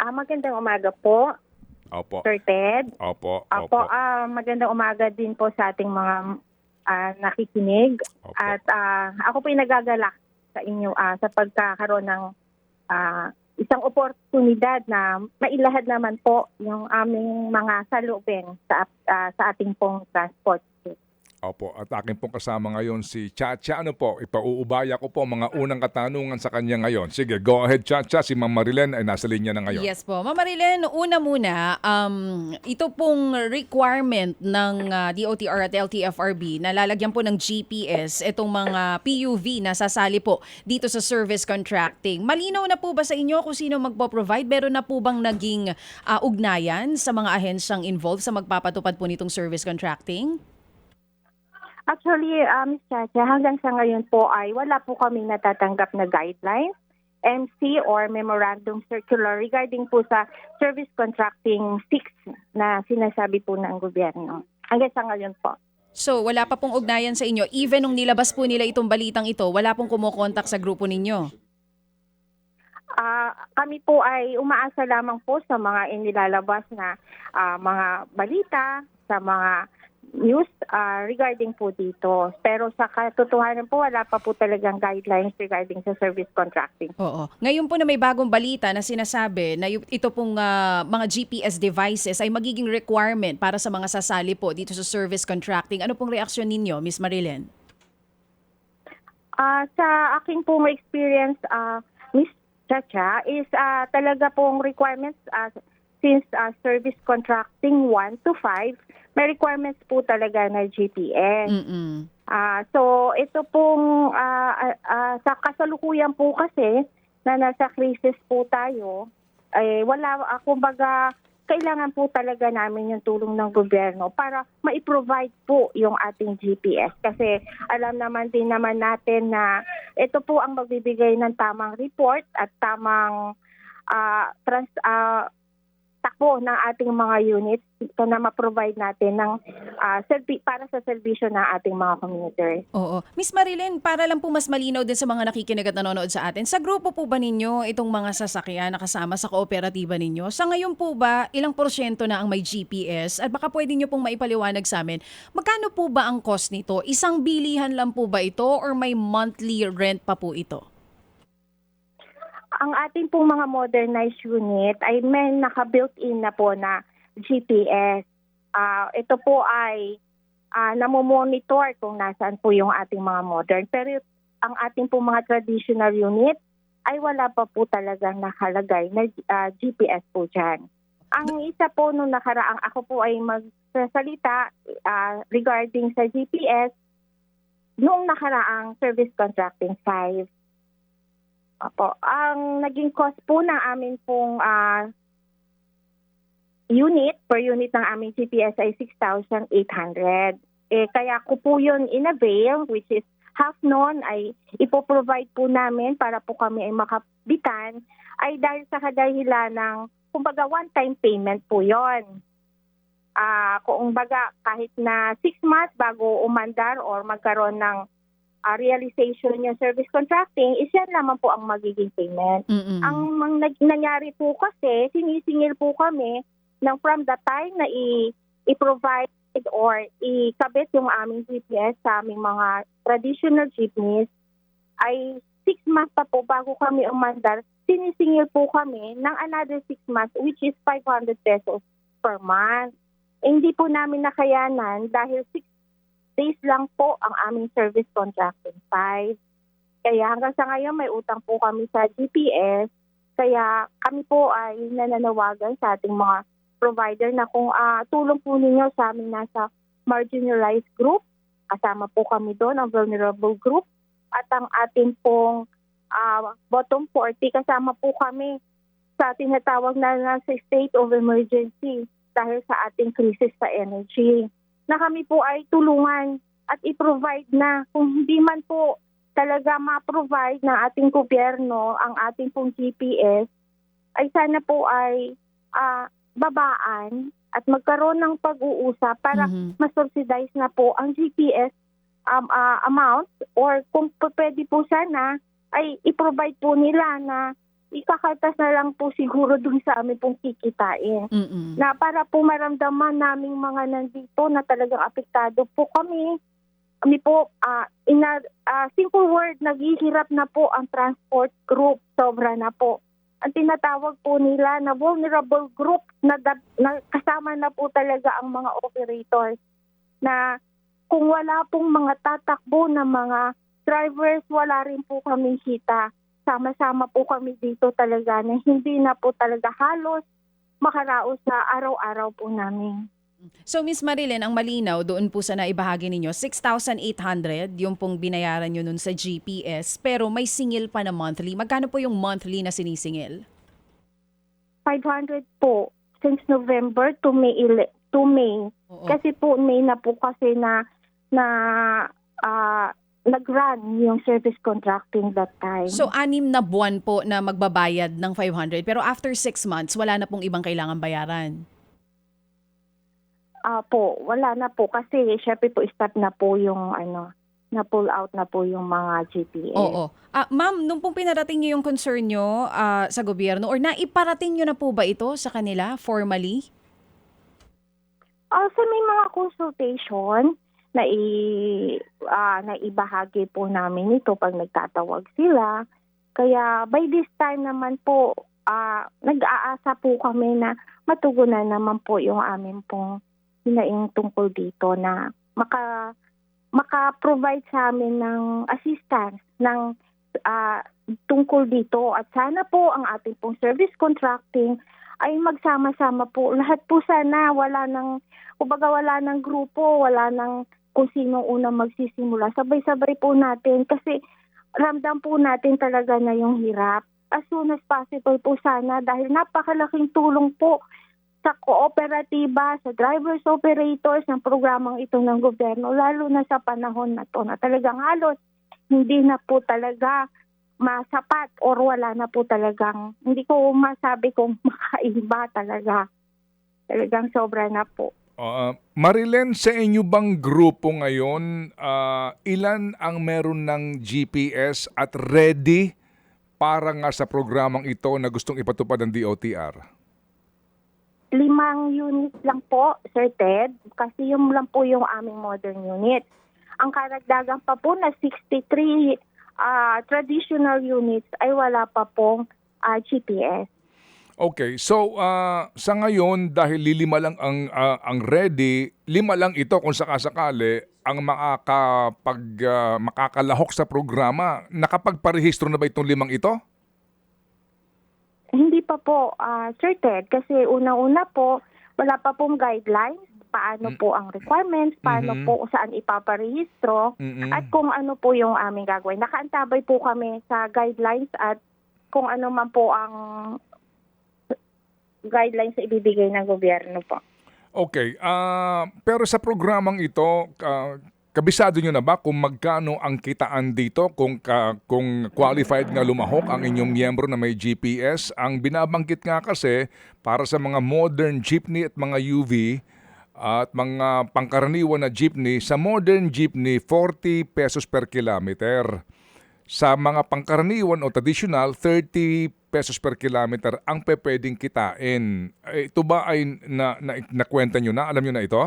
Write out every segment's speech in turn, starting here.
Magandang umaga po, Opo. Sir Ted. Opo. Opo, magandang umaga din po sa ating mga nakikinig. Opo. At ako po ay nagagalak sa inyo sa pagkakaroon ng isang oportunidad na mailahad naman po yung aming mga salubin sa ating pong transport. Opo. At akin pong kasama ngayon si Chacha. Ano po, ipauubaya ko po mga unang katanungan sa kanya ngayon. Sige, go ahead Chacha. Si Ma'am Marilen ay nasa linya na ngayon. Yes po. Ma'am Marilen, una muna, ito pong requirement ng DOTR at LTFRB na lalagyan po ng GPS itong mga PUV na sasali po dito sa service contracting. Malinaw na po ba sa inyo kung sino magpo-provide? Meron na po bang naging ugnayan sa mga ahensyang involved sa magpapatupad po nitong service contracting? Actually, Ms. Chacha, hanggang sa ngayon po ay wala po kami natatanggap na guidelines, MC or Memorandum Circular regarding po sa Service Contracting 6 na sinasabi po ng gobyerno. Hanggang sa ngayon po. So, wala pa pong ugnayan sa inyo. Even nung nilabas po nila itong balitang ito, wala pong kumukontak sa grupo ninyo? Kami po ay umaasa lamang po sa mga inilalabas na mga balita, sa mga news regarding po dito. Pero sa katotohanan po, wala pa po talagang guidelines regarding sa service contracting. Oo. Ngayon po na may bagong balita na sinasabi na ito pong mga GPS devices ay magiging requirement para sa mga sasali po dito sa service contracting. Ano pong reaksyon ninyo, Miss Marilen? Sa aking pong experience, Miss Chacha, is talaga pong requirements since service contracting 1 to 5, may requirements po talaga na GPS. So ito pong sa kasalukuyan po kasi na nasa crisis po tayo, kumbaga kailangan po talaga namin yung tulong ng gobyerno para ma-provide po yung ating GPS. Kasi alam naman din naman natin na ito po ang magbibigay ng tamang report at tamang takbo ng ating mga units na ma-provide natin ng para sa serbisyo ng ating mga commuter. Oo. Miss Marilen, para lang po mas malinaw din sa mga nakikinig at nanonood sa atin, sa grupo po ba ninyo itong mga sasakyan na kasama sa kooperatiba ninyo? Sa ngayon po ba, ilang porsyento na ang may GPS? At baka pwede nyo pong maipaliwanag sa amin, magkano po ba ang cost nito? Isang bilihan lang po ba ito or may monthly rent pa po ito? Ang ating pong mga modernized unit ay may naka-built-in na po na GPS. Ito po ay namomonitor kung nasaan po yung ating mga modern. Pero ang ating pong mga traditional unit ay wala pa po talagang nakalagay na GPS po dyan. Ang isa po nung nakaraang ako po ay magsasalita regarding sa GPS noong nakaraang service contracting 5. Opo. Ang naging cost po ng amin pong per unit ng aming GPS ay 6,800. Kaya ko po yun in-avail, which is half noon ay ipoprovide po namin para po kami ay makabitan, ay dahil sa kadahilan ng, kumbaga, one-time payment po yun. Kumbaga, kahit na 6 months bago umandar or magkaroon ng realization yung service contracting, yan naman po ang magiging payment. Ang nangyari po kasi, sinisingil po kami from the time na i-provide or ikabit yung aming GPS sa aming mga traditional jeepneys, ay 6 months pa po bago kami umandar, sinisingil po kami ng another 6 months, which is 500 pesos per month. Hindi po namin nakayanan dahil 6 days lang po ang aming service contracting 5. Kaya hanggang sa ngayon may utang po kami sa GPS. Kaya kami po ay nananawagan sa ating mga provider na kung tulong po ninyo sa aming nasa marginalized group. Kasama po kami doon, ang vulnerable group. At ang ating pong bottom 40, kasama po kami sa tinatawag na nasa state of emergency dahil sa ating crisis sa energy, na kami po ay tulungan at i-provide na. Kung hindi man po talaga ma-provide ng ating gobyerno ang ating pong GPS, ay sana po ay babaan at magkaroon ng pag-uusap para ma-subsidize na po ang GPS amount, or kung pwede po sana ay i-provide po nila na ikakaltas na lang po siguro dun sa amin pong kikitain. Na para po maramdaman naming mga nandito na talagang apektado po kami. Kami po, in a simple word, naghihirap na po ang transport group. Sobra na po. Ang tinatawag po nila na vulnerable group na kasama na po talaga ang mga operators na kung wala pong mga tatakbo na mga drivers, wala rin po kami kita. Sama-sama po kami dito talaga na hindi na po talaga halos makaraos sa araw-araw po namin. So Miss Marilyn, ang malinaw doon po sa naibahagi ninyo, 6,800 yung pong binayaran nyo nun sa GPS, pero may singil pa na monthly. Magkano po yung monthly na sinisingil? 500 po since November to May. Oo. Kasi po May na po kasi na nag-run yung service contracting that time. So 6 na buwan po na magbabayad ng 500, pero after 6 months, wala na pong ibang kailangan bayaran. Wala na po kasi syempre po stop na po yung na pull out na po yung mga GPS. Oo. Ma'am, nung pong pinarating niyo yung concern nyo sa gobyerno or naiparating nyo na po ba ito sa kanila formally? So may mga consultation na ibahagi po namin ito pag nagtatawag sila. Kaya by this time naman po, nag-aasa po kami na matugunan naman po yung amin pong hinaing tungkol dito na maka-provide sa amin ng assistance ng tungkol dito. At sana po ang ating pong service contracting ay magsama-sama po. Lahat po sana wala ng grupo, wala ng kung sino unang magsisimula. Sabay-sabay po natin kasi ramdam po natin talaga na yung hirap. As soon as possible po sana dahil napakalaking tulong po sa kooperatiba, sa drivers operators ng programang ito ng gobyerno, lalo na sa panahon na to na talagang halos hindi na po talaga masapat or wala na po talagang, hindi ko masabi kung makaiba talaga. Talagang sobra na po. Marilyn, sa inyo bang grupo ngayon, ilan ang meron ng GPS at ready para nga sa programang ito na gustong ipatupad ng DOTR? 5 units lang po, Sir Ted, kasi yung lang po yung aming modern unit. Ang karagdagan pa po na 63 traditional units ay wala pa pong GPS. Okay, so sa ngayon dahil 5 lang ang ready, 5 lang ito kung sakasakali ang makakalahok sa programa. Nakapagparehistro na ba itong 5 ito? Hindi pa po, Sir Ted, kasi unang-una po, wala pa pong guidelines, paano po ang requirements, paano po saan ipaparehistro, at kung ano po yung aming gagawin. Nakaantabay po kami sa guidelines at kung ano man po ang guidelines na ibibigay ng gobyerno po. Okay, pero sa programang ito, kabisado nyo na ba kung magkano ang kitaan dito kung qualified nga lumahok ang inyong miyembro na may GPS? Ang binabanggit nga kasi para sa mga modern jeepney at mga UV at mga pangkaraniwan na jeepney, sa modern jeepney 40 pesos per kilometer. Sa mga pangkaraniwan o traditional 30 pesos per kilometer ang pwedeng kitain. Ito ba ay nakwenta nyo na? Alam nyo na ito?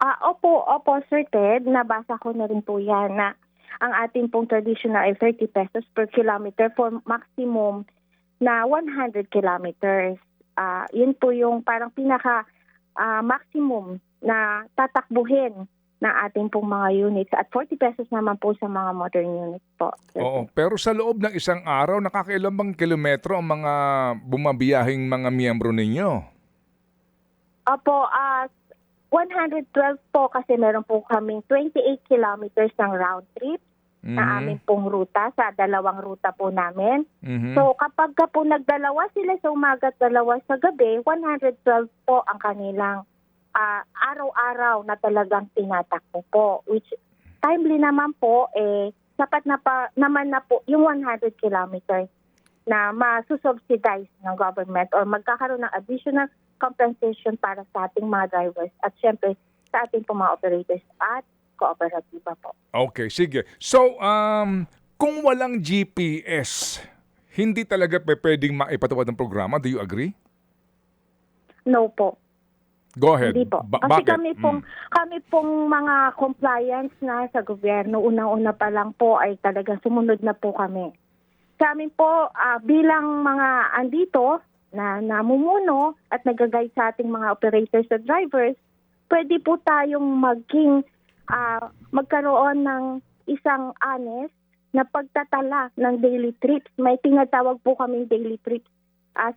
Opo, Sir Ted, nabasa ko na rin po yan na ang ating pong traditional ay 30 pesos per kilometer for maximum na 100 kilometers. Yun po yung parang pinaka maximum na tatakbuhin na ating pong mga units at 40 pesos naman po sa mga modern units po. Oo, pero sa loob ng isang araw, nakakailan bang kilometro ang mga bumabiyahing mga miyembro ninyo? Opo, 112 po kasi meron po kaming 28 kilometers ng round trip na aming pong ruta sa dalawang ruta po namin. So kapag po nagdalawa sila sa umaga at dalawa sa gabi, 112 po ang kanilang araw-araw na talagang tinatakbo po. Which timely naman po, sapat na naman na po yung 100 kilometers na masusubsidize ng government or magkakaroon ng additional compensation para sa ating mga drivers at syempre sa ating mga operators at kooperatiba po. Okay, sige. So, kung walang GPS, hindi talaga pwedeng maipatupad ng programa. Do you agree? No po. Go ahead. Hindi po. Kasi Bakit? kami pong mga compliance na sa gobyerno, unang-una pa lang po ay talagang sumunod na po kami. Sa amin po, bilang mga andito na namumuno at nagagay sa ating mga operators at drivers, pwede po tayong magkaroon ng isang honest na pagtatala ng daily trips. May tinatawag po kaming daily trips,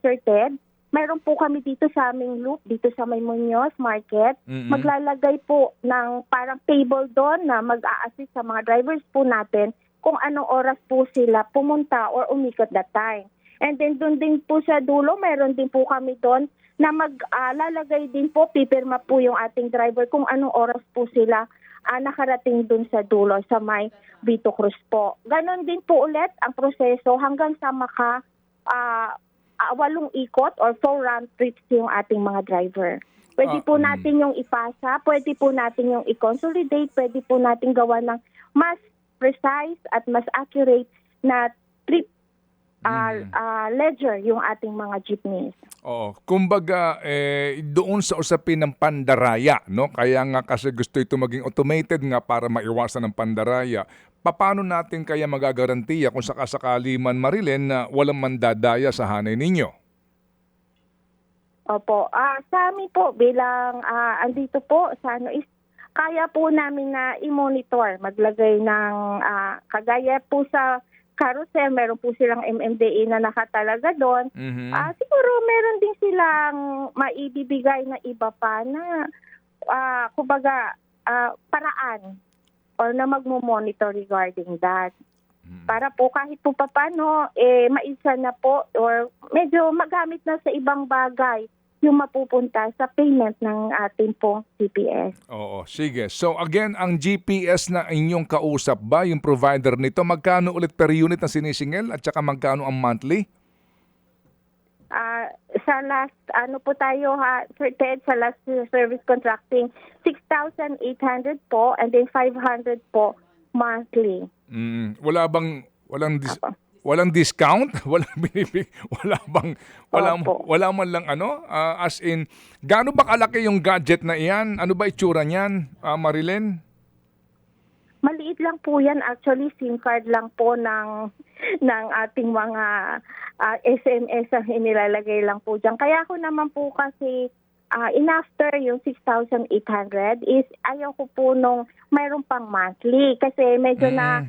Sir Ted. Mayroon po kami dito sa aming loop, dito sa May Muñoz Market. Maglalagay po ng parang table doon na mag-a-assist sa mga drivers po natin kung anong oras po sila pumunta or umikot that time. And then doon din po sa dulo, mayroon din po kami doon na maglalagay din po, pipirma po yung ating driver kung anong oras po sila nakarating doon sa dulo sa May Vito Cruz po. Ganon din po ulit ang proseso hanggang sa 8 ikot or 4 round trips yung ating mga driver. Pwede po natin yung ipasa, pwede po natin yung i-consolidate, pwede po natin gawa ng mas precise at mas accurate na trip ledger yung ating mga jeepneys. Oo. Kumbaga, doon sa usapin ng pandaraya, no? Kaya nga kasi gusto ito maging automated nga para maiwasan ng pandaraya. Paano natin kaya magagarantiya kung sakasakali man, Marilyn, na walang mandadaya sa hanay ninyo? Opo. Sa amin po, bilang andito po sa kaya po namin na i-monitor, maglagay ng kagaya po sa carousel, meron po silang MMDA na nakatalaga doon. Siguro meron din silang maibibigay na iba pa na kumbaga paraan or na magmo-monitor regarding that. Para po kahit po papano, maisa na po or medyo magamit na sa ibang bagay yung mapupunta sa payment ng ating pong GPS. Oo, sige. So again, ang GPS na inyong kausap ba, yung provider nito, magkano ulit per unit na sinisingil at saka magkano ang monthly? Sa last, po tayo Sir Ted, sa last service contracting, 6,800 po and then 500 po monthly. Walang discount? Wala man lang as in, gaano ba kalaki yung gadget na iyan? Ano ba itsura niyan, Marilyn? Maliit lang po yan. Actually, SIM card lang po ng ating mga SMS ang inilalagay lang po dyan. Kaya ako naman po kasi after yung 6,800 is ayaw ko po nung mayroon pang monthly. Kasi medyo na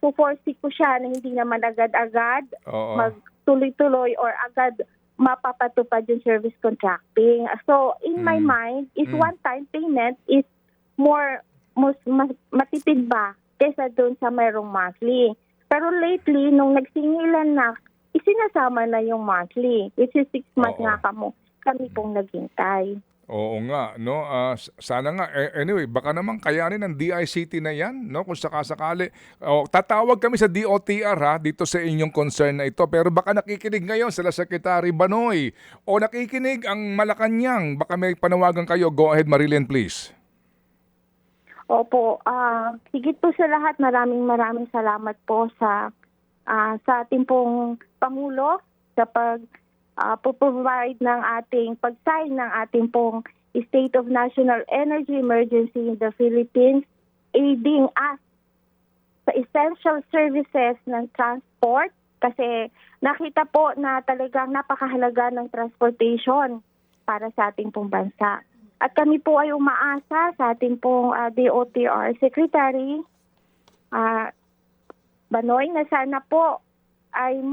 puforsi ko siya na hindi naman agad-agad magtuloy-tuloy or agad mapapatupad yung service contracting. So, in my mind, is one-time payment is mas matipid ba kesa doon sa mayroong monthly. Pero lately, nung nagsingilan na, isinasama na yung monthly, which is 6 months nga kami pong naghintay. Oo nga, no? Sana nga. Anyway, baka naman kayanin ng DICT na yan, no? Kung sakasakali. Tatawag kami sa DOTR dito sa inyong concern na ito. Pero baka nakikinig ngayon sila Secretary Banoy o nakikinig ang Malacanang. Baka may panawagan kayo. Go ahead, Marilyn, please. Opo. Higit po sa lahat, maraming salamat po sa ating pong Pangulo sa provide ng ating pag-sign ng ating pong State of National Energy Emergency in the Philippines, aiding us sa essential services ng transport kasi nakita po na talagang napakahalaga ng transportation para sa ating pong bansa. At kami po ay umaasa sa ating pong DOTR Secretary Banoy na sana po ay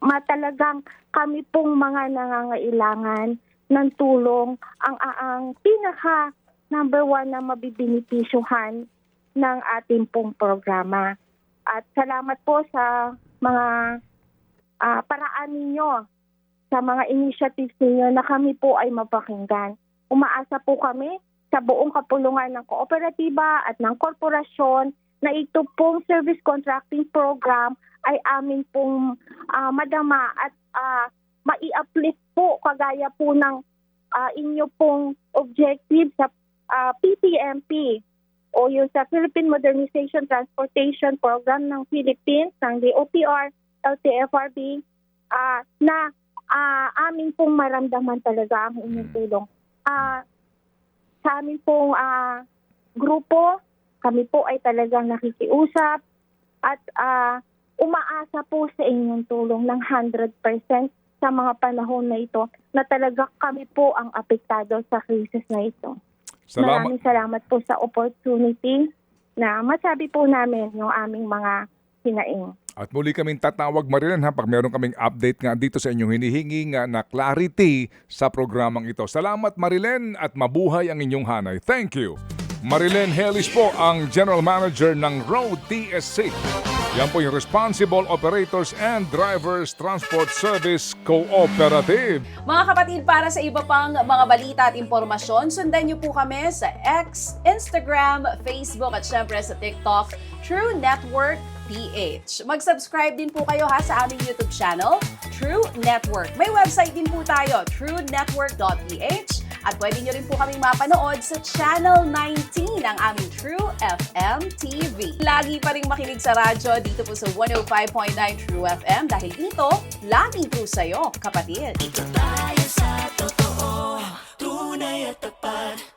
matalagang kami pong mga nangangailangan ng tulong ang pinaka number 1 na mabibinipisyuhan ng ating pong programa. At salamat po sa mga paraan ninyo, sa mga initiatives ninyo na kami po ay mapakinggan. Umaasa po kami sa buong kapulungan ng kooperatiba at ng korporasyon na ito pong service contracting program ay amin pong madama at mai-uplift po kagaya po ng inyo pong objective sa PTMP o yung sa Philippine Modernization Transportation Program ng Philippines, ng DOTR, LTFRB na amin pong maramdaman talaga ang inyong tulong. Sa amin pong grupo, kami po ay talagang nakikiusap at umaasa po sa inyong tulong ng 100% sa mga panahon na ito na talaga kami po ang apektado sa krisis na ito. Maraming salamat po sa opportunity na masabi po namin yung aming mga hinaing. At muli kaming tatawag, Marilen, pag meron kaming update nga dito sa inyong hinihingi nga na clarity sa programang ito. Salamat, Marilen, at mabuhay ang inyong hanay. Thank you. Marilen Helis po ang General Manager ng Road TSC. Yan po yung Responsible Operators and Drivers Transport Service Cooperative. Mga kapatid, para sa iba pang mga balita at impormasyon, sundan niyo po kami sa X, Instagram, Facebook at syempre sa TikTok, True Network PH. Mag-subscribe din po kayo sa aming YouTube channel, True Network. May website din po tayo, truenetwork.ph. At pwede nyo rin po kaming mapanood sa Channel 19 ng aming True FM TV. Lagi pa rin makinig sa radyo dito po sa 105.9 True FM dahil dito, laging true sa'yo, kapatid. Ito tayo sa totoo, tunay at tapat.